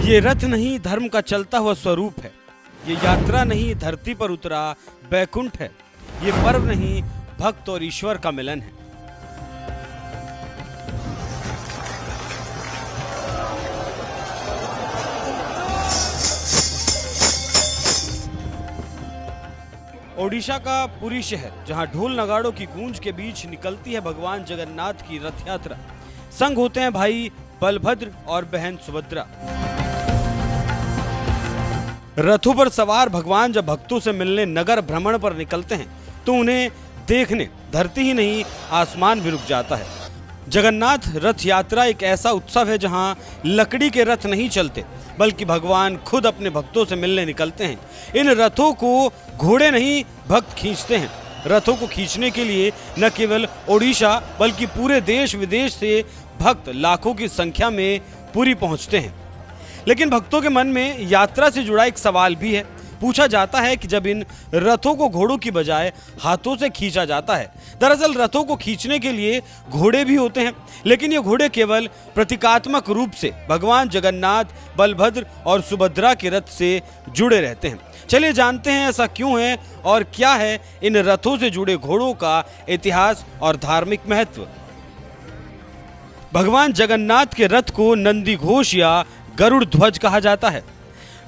ये रथ नहीं धर्म का चलता हुआ स्वरूप है। ये यात्रा नहीं धरती पर उतरा बैकुंठ है। ये पर्व नहीं भक्त और ईश्वर का मिलन है। ओडिशा का पुरी शहर, जहां ढोल नगाड़ों की गूंज के बीच निकलती है भगवान जगन्नाथ की रथ यात्रा। संग होते हैं भाई बलभद्र और बहन सुभद्रा। रथों पर सवार भगवान जब भक्तों से मिलने नगर भ्रमण पर निकलते हैं तो उन्हें देखने धरती ही नहीं आसमान भी रुक जाता है। जगन्नाथ रथ यात्रा एक ऐसा उत्सव है जहां लकड़ी के रथ नहीं चलते, बल्कि भगवान खुद अपने भक्तों से मिलने निकलते हैं। इन रथों को घोड़े नहीं भक्त खींचते हैं। रथों को खींचने के लिए न केवल ओडिशा बल्कि पूरे देश विदेश से भक्त लाखों की संख्या में पुरी पहुंचते हैं। लेकिन भक्तों के मन में यात्रा से जुड़ा एक सवाल भी है। पूछा जाता है कि जब इन रथों को घोड़ों की बजाय हाथों से खींचा जाता है, दरअसल रथों को खींचने के लिए घोड़े भी होते हैं, लेकिन ये घोड़े केवल प्रतीकात्मक रूप से भगवान जगन्नाथ, बलभद्र और सुभद्रा के रथ से जुड़े रहते हैं। चलिए जानते हैं ऐसा क्यों है और क्या है इन रथों से जुड़े घोड़ों का इतिहास और धार्मिक महत्व। भगवान जगन्नाथ के रथ को नंदी घोष या गरुड़ ध्वज कहा जाता है।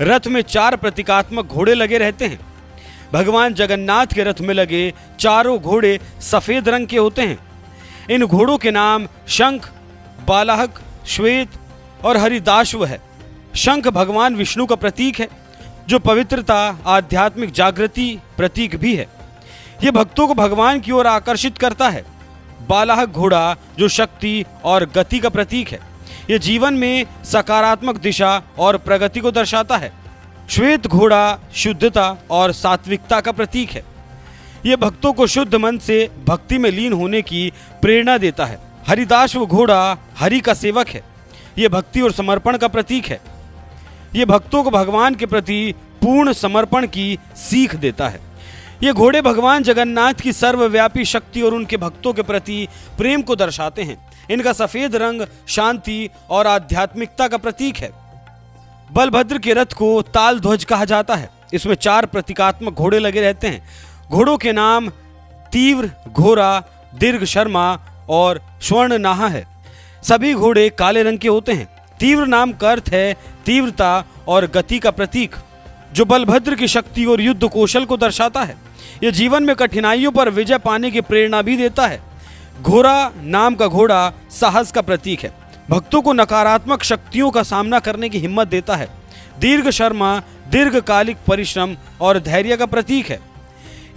रथ में 4 प्रतीकात्मक घोड़े लगे रहते हैं। भगवान जगन्नाथ के रथ में लगे चारों घोड़े सफेद रंग के होते हैं। इन घोड़ों के नाम शंख, बालाहक, श्वेत और हरिदाश्व है। शंख भगवान विष्णु का प्रतीक है, जो पवित्रता, आध्यात्मिक जागृति प्रतीक भी है। यह भक्तों को भगवान की ओर आकर्षित करता है। बालाहक घोड़ा जो शक्ति और गति का प्रतीक है, यह जीवन में सकारात्मक दिशा और प्रगति को दर्शाता है। श्वेत घोड़ा शुद्धता और सात्विकता का प्रतीक है। यह भक्तों को शुद्ध मन से भक्ति में लीन होने की प्रेरणा देता है। हरिदाश्व घोड़ा हरि का सेवक है। यह भक्ति और समर्पण का प्रतीक है। यह भक्तों को भगवान के प्रति पूर्ण समर्पण की सीख देता है। ये घोड़े भगवान जगन्नाथ की सर्वव्यापी शक्ति और उनके भक्तों के प्रति प्रेम को दर्शाते हैं। इनका सफेद रंग शांति और आध्यात्मिकता का प्रतीक है। बलभद्र के रथ को ताल ध्वज कहा जाता है। इसमें 4 प्रतीकात्मक घोड़े लगे रहते हैं। घोड़ों के नाम तीव्र, घोरा, दीर्घ शर्मा और स्वर्ण नाहा है। सभी घोड़े काले रंग के होते हैं। तीव्र नाम का अर्थ है तीव्रता और गति का प्रतीक, जो बलभद्र की शक्ति और युद्ध कौशल को दर्शाता है। यह जीवन में कठिनाइयों पर विजय पाने की प्रेरणा भी देता है। घोड़ा नाम का घोड़ा साहस का प्रतीक है। भक्तों को नकारात्मक शक्तियों का सामना करने की हिम्मत देता है। दीर्घ शर्मा दीर्घकालिक परिश्रम और धैर्य का प्रतीक है।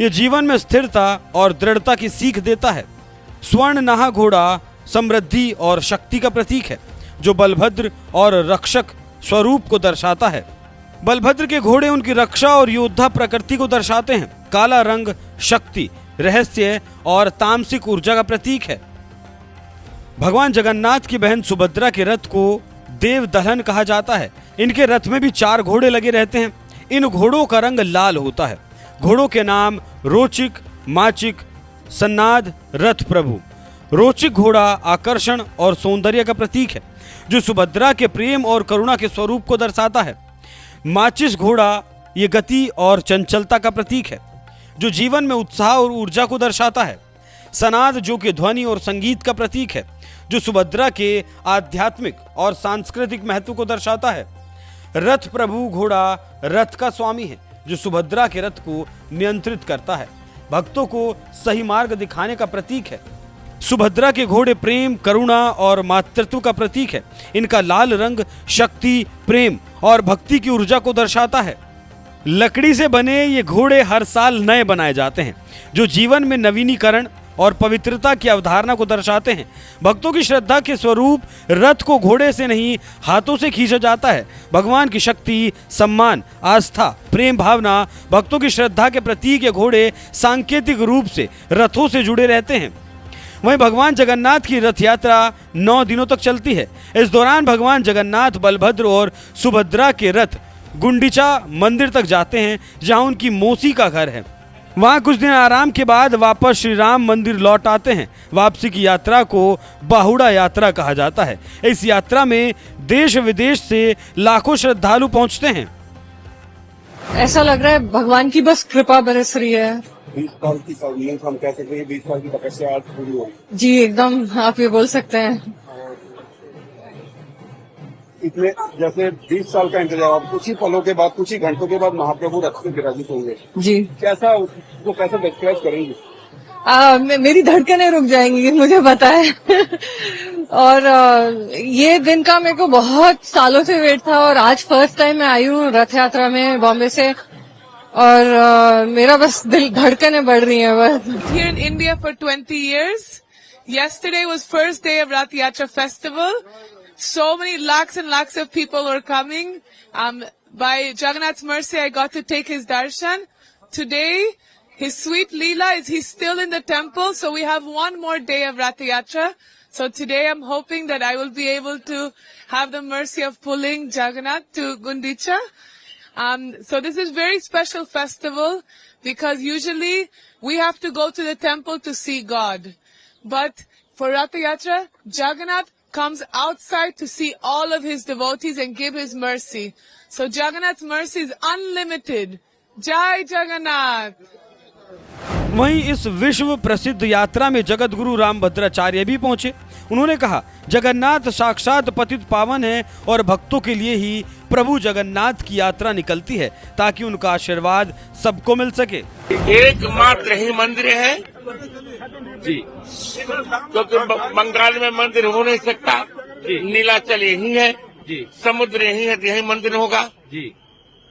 यह जीवन में स्थिरता और दृढ़ता की सीख देता है। स्वर्ण नाहा घोड़ा समृद्धि और शक्ति का प्रतीक है, जो बलभद्र और रक्षक स्वरूप को दर्शाता है। बलभद्र के घोड़े उनकी रक्षा और योद्धा प्रकृति को दर्शाते हैं। काला रंग शक्ति, रहस्य और तामसिक ऊर्जा का प्रतीक है। भगवान जगन्नाथ की बहन सुभद्रा के रथ को देव दहन कहा जाता है। इनके रथ में भी 4 घोड़े लगे रहते हैं। इन घोड़ों का रंग लाल होता है। घोड़ों के नाम रोचिक, माचिक, सन्नाद, रथ प्रभु। रोचिक घोड़ा आकर्षण और सौंदर्य का प्रतीक है, जो सुभद्रा के प्रेम और करुणा के स्वरूप को दर्शाता है। माचिस घोड़ा ये गति और चंचलता का प्रतीक है, जो जीवन में उत्साह और ऊर्जा को दर्शाता है। सनाद जो कि ध्वनि और संगीत का प्रतीक है, जो सुभद्रा के आध्यात्मिक और सांस्कृतिक महत्व को दर्शाता है। रथ प्रभु घोड़ा रथ का स्वामी है, जो सुभद्रा के रथ को नियंत्रित करता है। भक्तों को सही मार्ग दिखाने का प्रतीक है। सुभद्रा के घोड़े प्रेम, करुणा और मातृत्व का प्रतीक है। इनका लाल रंग शक्ति, प्रेम और भक्ति की ऊर्जा को दर्शाता है। लकड़ी से बने ये घोड़े हर साल नए बनाए जाते हैं, जो जीवन में नवीनीकरण और पवित्रता की अवधारणा को दर्शाते हैं। भक्तों की श्रद्धा के स्वरूप रथ को घोड़े से नहीं हाथों से खींचा जाता है। भगवान की शक्ति, सम्मान, आस्था, प्रेम भावना, भक्तों की श्रद्धा के प्रतीक ये घोड़े सांकेतिक रूप से रथों से जुड़े रहते हैं। वहीं भगवान जगन्नाथ की रथ यात्रा 9 दिनों तक चलती है। इस दौरान भगवान जगन्नाथ, बलभद्र और सुभद्रा के रथ गुंडीचा मंदिर तक जाते हैं, जहां उनकी मौसी का घर है। वहाँ कुछ दिन आराम के बाद वापस श्री राम मंदिर लौट आते हैं। वापसी की यात्रा को बाहुड़ा यात्रा कहा जाता है। इस यात्रा में देश विदेश से लाखों श्रद्धालु पहुँचते हैं। ऐसा लग रहा है भगवान की बस कृपा बरस रही है। 20 साल की सर्विलेंस हम कह सकते हैं, 20 साल की तपस्या आज पूरी हो गई। जी एकदम, आप ये बोल सकते हैं। इतने जैसे 20 साल का इंतजार, कुछ ही पलों के बाद, कुछ ही घंटों के बाद महाप्रभु रथ पे विराजित होंगे। जी कैसा उसको कैसे डिस्क्राइब करेंगे? मेरी धड़कनें रुक जाएंगी, मुझे पता है। और ये दिन का मेरे को बहुत सालों से वेट था और आज फर्स्ट टाइम मैं आई हूँ रथ यात्रा में बॉम्बे से। और मेरा बस दिल धड़कनें बढ़ रही हैं बस। Here in India for 20 years. Yesterday was first day of Rath Yatra festival. So many lakhs and lakhs of people were coming. By Jagannath's mercy, I got to take his darshan. Today, his sweet Leela is he's still in the temple, so we have one more day of Rath Yatra. So today I'm hoping that I will be able to have the mercy of pulling Jagannath to Gundicha. So this is very special festival because usually we have to go to the temple to see God. But for Rath Yatra, Jagannath comes outside to see all of his devotees and give his mercy. So Jagannath's mercy is unlimited. Jai Jagannath! वहीं इस विश्व प्रसिद्ध यात्रा में जगत गुरु रामभद्राचार्य भी पहुंचे। उन्होंने कहा, जगन्नाथ साक्षात पतित पावन है और भक्तों के लिए ही प्रभु जगन्नाथ की यात्रा निकलती है ताकि उनका आशीर्वाद सबको मिल सके। एकमात्र ही मंदिर है जी, क्योंकि बंगाल में मंदिर हो नहीं सकता। नीलाचल यही है जी, समुद्र यही है, यही मंदिर होगा जी।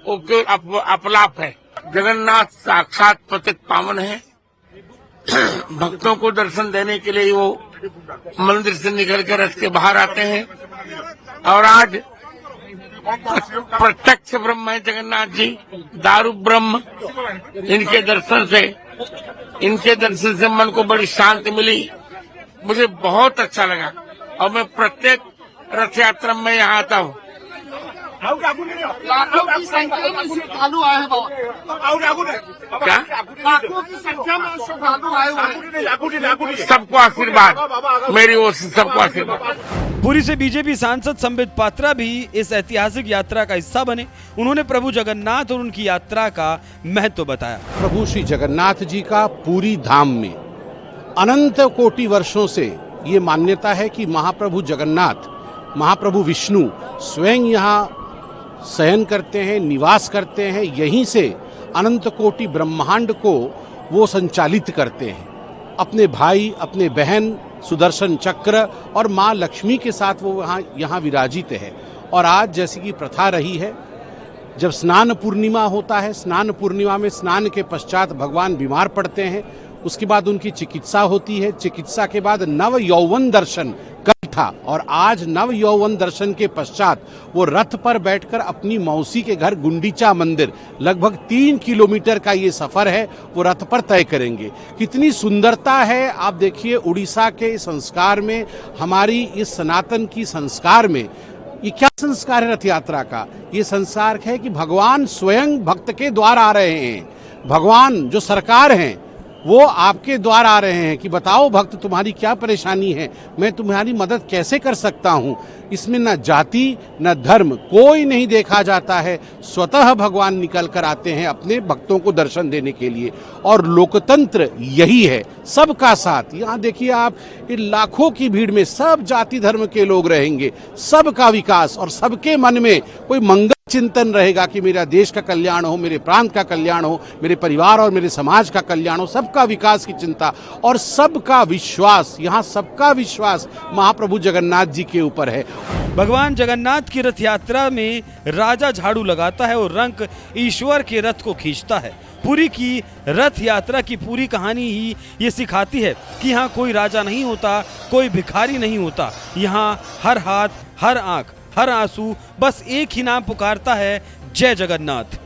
वो क्यों अपलाप है। जगन्नाथ साक्षात पतित पावन है। भक्तों को दर्शन देने के लिए वो मंदिर से निकल कर रथ के बाहर आते हैं। और आज प्रत्यक्ष ब्रह्म है जगन्नाथ जी, दारू ब्रह्म। इनके दर्शन से मन को बड़ी शांति मिली। मुझे बहुत अच्छा लगा और मैं प्रत्येक रथ यात्रा में यहाँ आता हूँ। लाखों की संख्या में श्रद्धालु आए हैं। क्या लाखों की संख्या में श्रद्धालु आए हुए हैं। सबको आशीर्वाद, मेरी ओर से सबको आशीर्वाद। पुरी से बीजेपी सांसद संबित पात्रा भी इस ऐतिहासिक यात्रा का हिस्सा बने। उन्होंने प्रभु जगन्नाथ और उनकी यात्रा का महत्व बताया। प्रभु श्री जगन्नाथ जी का पूरी धाम में अनंत कोटि वर्षों से ये मान्यता है कि महाप्रभु जगन्नाथ, महाप्रभु विष्णु स्वयं यहाँ शयन करते हैं, निवास करते हैं। यहीं से अनंत कोटि ब्रह्मांड को वो संचालित करते हैं। अपने भाई, अपने बहन सुदर्शन चक्र और माँ लक्ष्मी के साथ वो यहाँ विराजित है। और आज जैसी की प्रथा रही है, जब स्नान पूर्णिमा होता है, स्नान पूर्णिमा में स्नान के पश्चात भगवान बीमार पड़ते हैं, उसके बाद उनकी चिकित्सा होती है। चिकित्सा के बाद नव यौवन दर्शन कल था और आज नव यौवन दर्शन के पश्चात वो रथ पर बैठकर अपनी मौसी के घर गुंडीचा मंदिर, लगभग 3 किलोमीटर का ये सफर है, वो रथ पर तय करेंगे। कितनी सुंदरता है आप देखिए उड़ीसा के संस्कार में, हमारी इस सनातन की संस्कार में। ये क्या संस्कार है रथ यात्रा का? ये संस्कार है कि भगवान स्वयं भक्त के द्वार आ रहे हैं। भगवान जो सरकार हैं वो आपके द्वार आ रहे हैं कि बताओ भक्त तुम्हारी क्या परेशानी है, मैं तुम्हारी मदद कैसे कर सकता हूँ। इसमें न जाति न धर्म कोई नहीं देखा जाता है। स्वतः भगवान निकल कर आते हैं अपने भक्तों को दर्शन देने के लिए। और लोकतंत्र यही है, सबका साथ। यहाँ देखिए आप, लाखों की भीड़ में सब जाति धर्म के लोग रहेंगे, सबका विकास और सबके मन में कोई मंगल चिंतन रहेगा कि मेरा देश का कल्याण हो, मेरे प्रांत का कल्याण हो, मेरे परिवार और मेरे समाज का कल्याण हो, सबका विकास की चिंता और सबका विश्वास। यहाँ सबका विश्वास महाप्रभु जगन्नाथ जी के ऊपर है। भगवान जगन्नाथ की रथ यात्रा में राजा झाड़ू लगाता है और रंक ईश्वर के रथ को खींचता है। पुरी की रथ यात्रा की पूरी कहानी ही ये सिखाती है कि यहाँ कोई राजा नहीं होता, कोई भिखारी नहीं होता। यहाँ हर हाथ, हर आंख, हर आंसू बस एक ही नाम पुकारता है, जय जगन्नाथ।